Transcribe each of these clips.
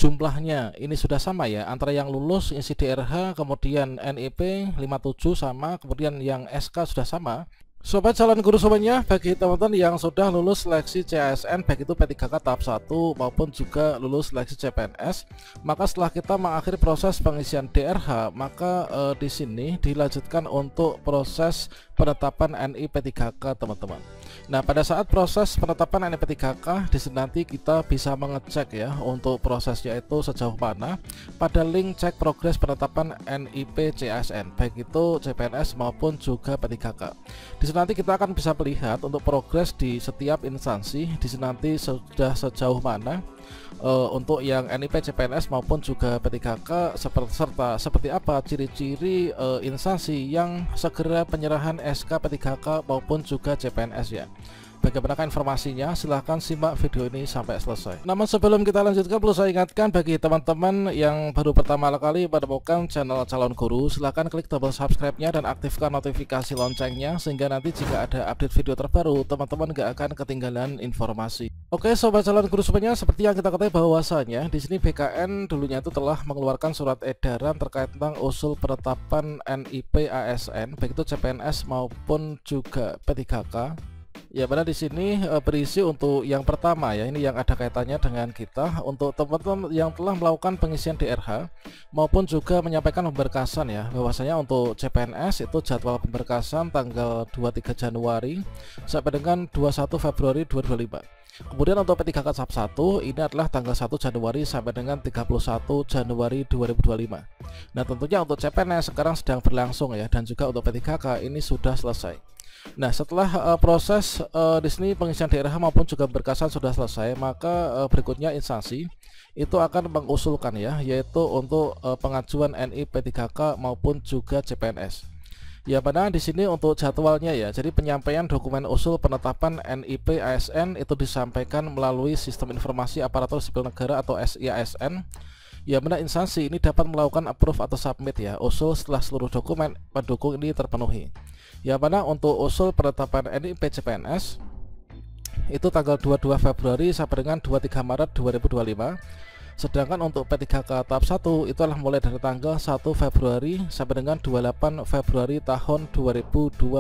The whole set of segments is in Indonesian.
jumlahnya ini sudah sama ya, antara yang lulus isi DRH kemudian NIP 57 sama, kemudian yang SK sudah sama. Sobat calon guru semuanya, bagi teman-teman yang sudah lulus seleksi CASN baik itu P3K tahap 1 maupun juga lulus seleksi CPNS, maka setelah kita mengakhiri proses pengisian DRH, maka di sini dilanjutkan untuk proses penetapan NI P3K teman-teman. Nah, pada saat proses penetapan NI P3K di sini nanti kita bisa mengecek ya untuk prosesnya itu sejauh mana pada link cek progres penetapan NIP CASN baik itu CPNS maupun juga P3K. Di sini nanti kita akan bisa melihat untuk progres di setiap instansi. Di sini nanti sudah sejauh mana untuk yang NIP CPNS maupun juga P3K serta seperti apa ciri-ciri instansi yang segera penyerahan SK P3K maupun juga CPNS ya. Bagaimana informasinya? Silahkan simak video ini sampai selesai. Namun sebelum kita lanjutkan, perlu saya ingatkan bagi teman-teman yang baru pertama kali menemukan channel calon guru, silahkan klik tombol subscribe-nya dan aktifkan notifikasi loncengnya sehingga nanti jika ada update video terbaru, teman-teman gak akan ketinggalan informasi. Oke, sobat calon guru semuanya, seperti yang kita ketahui bahwasanya di sini BKN dulunya itu telah mengeluarkan surat edaran terkait tentang usul penetapan NIP ASN baik itu CPNS maupun juga P3K. Ya, benar di sini berisi untuk yang pertama ya, ini yang ada kaitannya dengan kita untuk teman-teman yang telah melakukan pengisian DRH maupun juga menyampaikan pemberkasan ya, bahwasanya untuk CPNS itu jadwal pemberkasan tanggal 23 Januari sampai dengan 21 Februari 2025. Kemudian untuk P3K tahap 1 ini adalah tanggal 1 Januari sampai dengan 31 Januari 2025. Nah, tentunya untuk CPNS sekarang sedang berlangsung ya, dan juga untuk P3K ini sudah selesai. Nah, setelah proses di sini pengisian DRH maupun juga berkasan sudah selesai, maka berikutnya instansi itu akan mengusulkan ya, yaitu untuk pengajuan NI P3K maupun juga CPNS. Ya, pada di sini untuk jadwalnya ya. Jadi penyampaian dokumen usul penetapan NIP ASN itu disampaikan melalui Sistem Informasi Aparatur Sipil Negara atau SIASN. Ya, benar instansi ini dapat melakukan approve atau submit ya usul setelah seluruh dokumen pendukung ini terpenuhi. Ya, mana untuk usul penetapan NIP CPNS itu tanggal 22 Februari sampai dengan 23 Maret 2025. Sedangkan untuk P3K tahap 1 itu adalah mulai dari tanggal 1 Februari sampai dengan 28 Februari tahun 2025.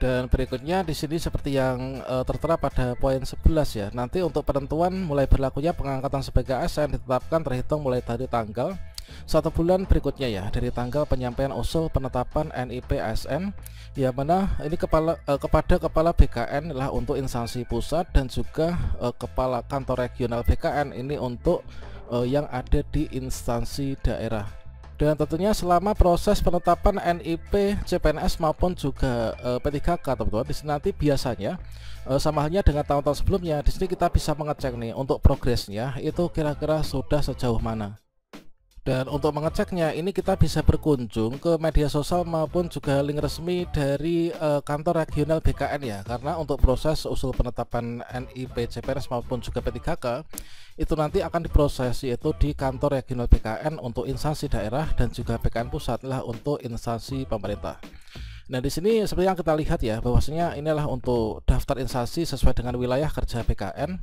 Dan berikutnya di sini seperti yang tertera pada poin 11 ya. Nanti untuk penentuan mulai berlakunya pengangkatan sebagai ASN ditetapkan terhitung mulai dari tanggal 1 bulan berikutnya ya, dari tanggal penyampaian usul penetapan NIP ASN. Ya, mana ini kepada kepala BKN adalah untuk instansi pusat dan juga kepala kantor regional BKN ini untuk yang ada di instansi daerah. Dan tentunya selama proses penetapan NIP CPNS maupun juga P3K teman-teman, di sini nanti biasanya sama halnya dengan tahun-tahun sebelumnya, di sini kita bisa mengecek nih untuk progresnya itu kira-kira sudah sejauh mana. Dan untuk mengeceknya ini kita bisa berkunjung ke media sosial maupun juga link resmi dari kantor regional BKN ya, karena untuk proses usul penetapan NIP CPNS maupun juga P3K itu nanti akan diproses yaitu di kantor regional BKN untuk instansi daerah dan juga BKN pusat lah untuk instansi pemerintah. Nah, di sini seperti yang kita lihat ya, bahwasanya inilah untuk daftar instansi sesuai dengan wilayah kerja BKN.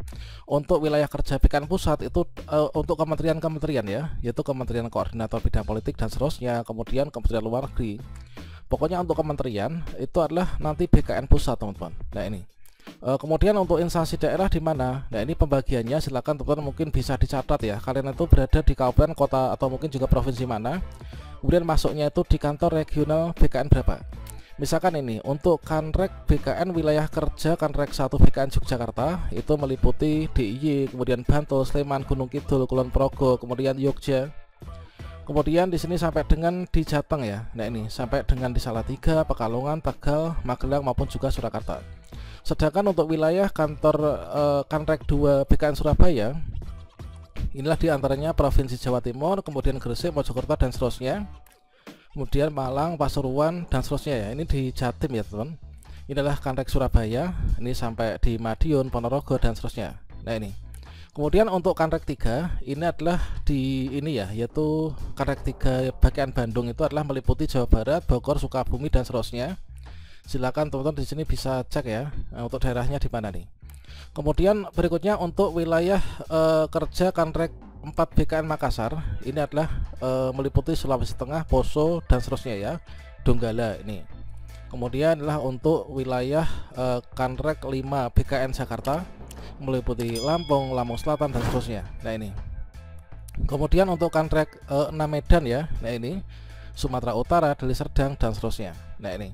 Untuk wilayah kerja BKN pusat itu untuk kementerian-kementerian ya, yaitu Kementerian Koordinator Bidang Politik dan seterusnya, kemudian Kementerian Luar Negeri. Pokoknya untuk kementerian itu adalah nanti BKN pusat teman-teman. Nah, ini kemudian untuk instansi daerah di mana? Nah, ini pembagiannya silakan teman-teman mungkin bisa dicatat ya, kalian itu berada di kabupaten, kota atau mungkin juga provinsi mana. Kemudian masuknya itu di kantor regional BKN berapa. Misalkan ini untuk Kanrek BKN wilayah kerja Kanrek 1 BKN Yogyakarta itu meliputi DIY, kemudian Bantul, Sleman, Gunung Kidul, Kulon Progo, kemudian Yogyakarta. Kemudian di sini sampai dengan di Jateng ya. Nah, ini sampai dengan di Salatiga, Pekalongan, Tegal, Magelang maupun juga Surakarta. Sedangkan untuk wilayah kantor Kanrek 2 BKN Surabaya inilah diantaranya Provinsi Jawa Timur, kemudian Gresik, Mojokerto dan seterusnya. Kemudian Malang, Pasuruan dan seterusnya ya. Ini di Jatim ya teman. Ini adalah Kanrek Surabaya, ini sampai di Madiun, Ponorogo dan seterusnya. Nah, ini. Kemudian untuk Kanrek 3 ini adalah di ini ya, yaitu Kanrek 3 bagian Bandung itu adalah meliputi Jawa Barat, Bogor, Sukabumi dan seterusnya. Silakan teman-teman di sini bisa cek ya untuk daerahnya di mana nih. Kemudian berikutnya untuk wilayah kerja Kanrek 4 BKN Makassar, ini adalah meliputi Sulawesi Tengah, Poso dan seterusnya ya, Donggala ini. Kemudian adalah untuk wilayah Kanrek 5 BKN Jakarta, meliputi Lampung, Lampung Selatan dan seterusnya. Nah ini. Kemudian untuk Kanrek 6 Medan ya, nah ini Sumatera Utara, Deli Serdang dan seterusnya. Nah ini.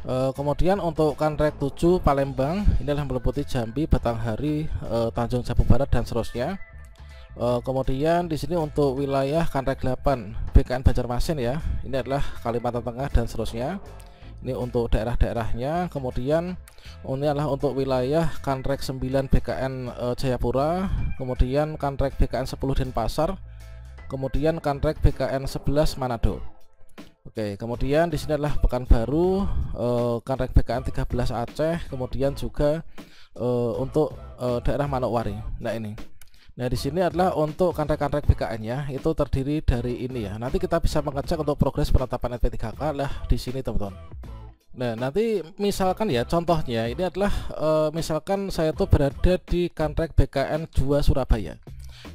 Kemudian untuk Kanrek 7 Palembang, ini adalah meliputi Jambi, Batanghari, Tanjung Jabung Barat dan seterusnya. Kemudian di sini untuk wilayah Kanrek 8 BKN Banjarmasin ya, ini adalah Kalimantan Tengah dan seterusnya. Ini untuk daerah-daerahnya. Kemudian ini adalah untuk wilayah Kanrek 9 BKN Jayapura, kemudian Kanrek BKN 10 Denpasar, kemudian Kanrek BKN 11 Manado. Oke, kemudian di sini adalah Pekanbaru, Kanrek BKN 13 Aceh, kemudian juga untuk daerah Manokwari. Nah ini. Nah di sini adalah untuk kanrek-kanrek BKN ya, itu terdiri dari ini ya. Nanti kita bisa mengecek untuk progres penetapan NP3K lah di sini teman-teman. Nah nanti misalkan ya, contohnya ini adalah misalkan saya tuh berada di Kanrek BKN 2 Surabaya.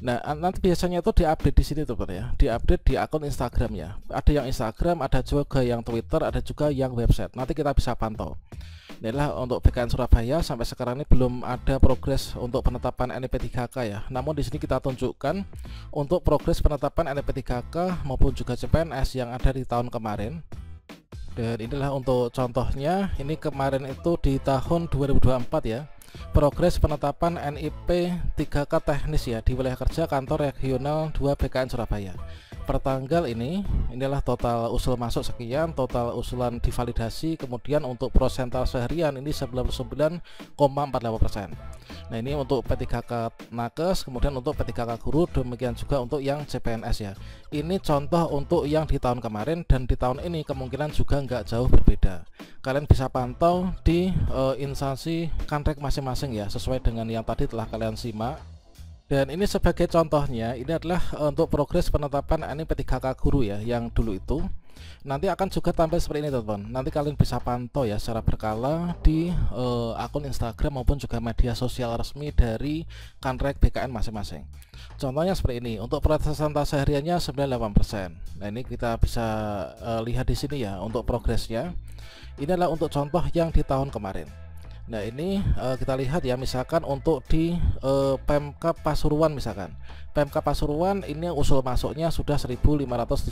Nah nanti biasanya itu diupdate di sini teman-teman ya, diupdate di akun Instagram ya. Ada yang Instagram, ada juga yang Twitter, ada juga yang website. Nanti kita bisa pantau. Inilah untuk BKN Surabaya, sampai sekarang ini belum ada progres untuk penetapan NP3K ya. Namun di sini kita tunjukkan untuk progres penetapan NP3K maupun juga CPNS yang ada di tahun kemarin. Dan inilah untuk contohnya, ini kemarin itu di tahun 2024 ya. Progres penetapan NIP 3K teknis ya di wilayah kerja kantor regional 2 BKN Surabaya. Per tanggal inilah total usul masuk sekian, total usulan divalidasi, kemudian untuk persentase harian ini 99,48%. Nah ini untuk P3K Nakes, kemudian untuk P3K Guru, demikian juga untuk yang CPNS ya. Ini contoh untuk yang di tahun kemarin, dan di tahun ini kemungkinan juga nggak jauh berbeda. Kalian bisa pantau di instansi Kanrek masing-masing ya, sesuai dengan yang tadi telah kalian simak. Dan ini sebagai contohnya, ini adalah untuk progres penetapan NIP3K Guru ya, yang dulu itu nanti akan juga tampil seperti ini teman-teman. Nanti kalian bisa pantau ya secara berkala di akun Instagram maupun juga media sosial resmi dari Kanrek BKN masing-masing. Contohnya seperti ini, untuk persentase hariannya 98%. Nah ini kita bisa lihat di sini ya untuk progresnya. Ini adalah untuk contoh yang di tahun kemarin. Nah ini kita lihat ya, misalkan untuk di Pemkab Pasuruan, misalkan Pemkab Pasuruan ini usul masuknya sudah 1579,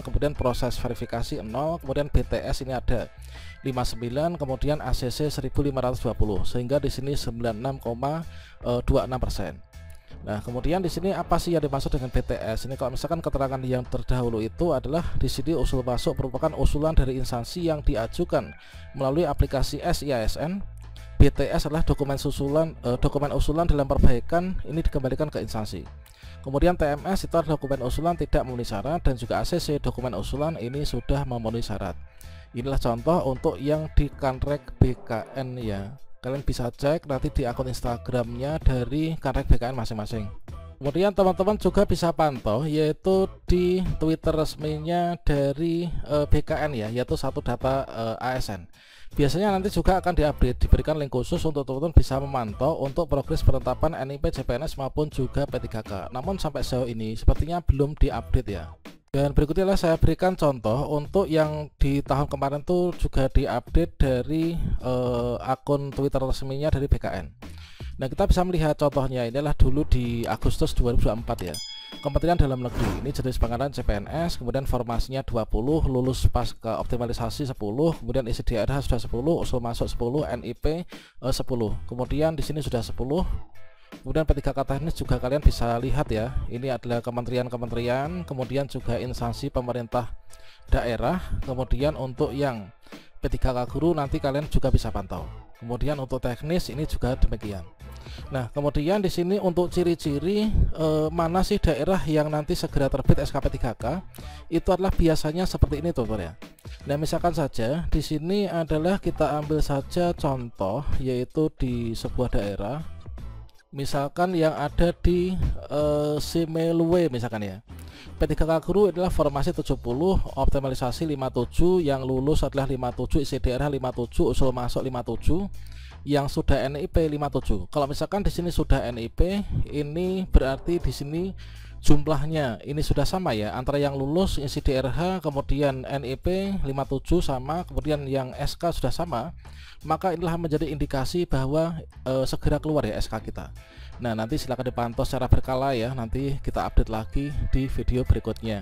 kemudian proses verifikasi 0, kemudian BTS ini ada 59, kemudian ACC 1520, sehingga di sini 96,26%. Nah kemudian di sini apa sih yang dimaksud dengan BTS ini? Kalau misalkan keterangan yang terdahulu itu adalah di sini usul masuk merupakan usulan dari instansi yang diajukan melalui aplikasi SIASN. BTS adalah dokumen usulan dalam perbaikan, ini dikembalikan ke instansi. Kemudian TMS itu adalah dokumen usulan tidak memenuhi syarat, dan juga ACC dokumen usulan ini sudah memenuhi syarat. Inilah contoh untuk yang di Kanrek BKN ya. Kalian bisa cek nanti di akun Instagramnya dari Kanrek BKN masing-masing. Kemudian teman-teman juga bisa pantau yaitu di Twitter resminya dari BKN ya, yaitu Satu Data ASN. Biasanya nanti juga akan diupdate, diberikan link khusus untuk teman-teman bisa memantau untuk progres penetapan NIP, CPNS maupun juga P3K. Namun sampai sejauh ini sepertinya belum diupdate ya. Dan berikutnya saya berikan contoh untuk yang di tahun kemarin tuh juga diupdate dari akun Twitter resminya dari BKN. Nah kita bisa melihat contohnya, inilah dulu di Agustus 2024 ya. Kementerian Dalam Negeri, ini jenis pengangkatan CPNS, kemudian formasinya 20, lulus pasca optimalisasi 10, kemudian isi daerah sudah 10, usul masuk 10, NIP 10. Kemudian di sini sudah 10. Kemudian P3K teknis juga kalian bisa lihat ya. Ini adalah kementerian-kementerian, kemudian juga instansi pemerintah daerah. Kemudian untuk yang P3K Guru nanti kalian juga bisa pantau. Kemudian untuk teknis ini juga demikian. Nah, kemudian di sini untuk ciri-ciri mana sih daerah yang nanti segera terbit SKP 3K, itu adalah biasanya seperti ini teman-teman ya. Nah, misalkan saja di sini adalah kita ambil saja contoh yaitu di sebuah daerah. Misalkan yang ada di Simeluwe misalkan ya. P3K Guru adalah formasi 70, optimalisasi 57, yang lulus adalah 57, isi daerah 57, usul masuk 57. yang sudah NIP 57. Kalau misalkan di sini sudah NIP, ini berarti di sini jumlahnya ini sudah sama ya, antara yang lulus isi DRH kemudian NIP 57 sama, kemudian yang SK sudah sama, maka inilah menjadi indikasi bahwa segera keluar ya SK kita. Nah, nanti silahkan dipantau secara berkala ya, nanti kita update lagi di video berikutnya.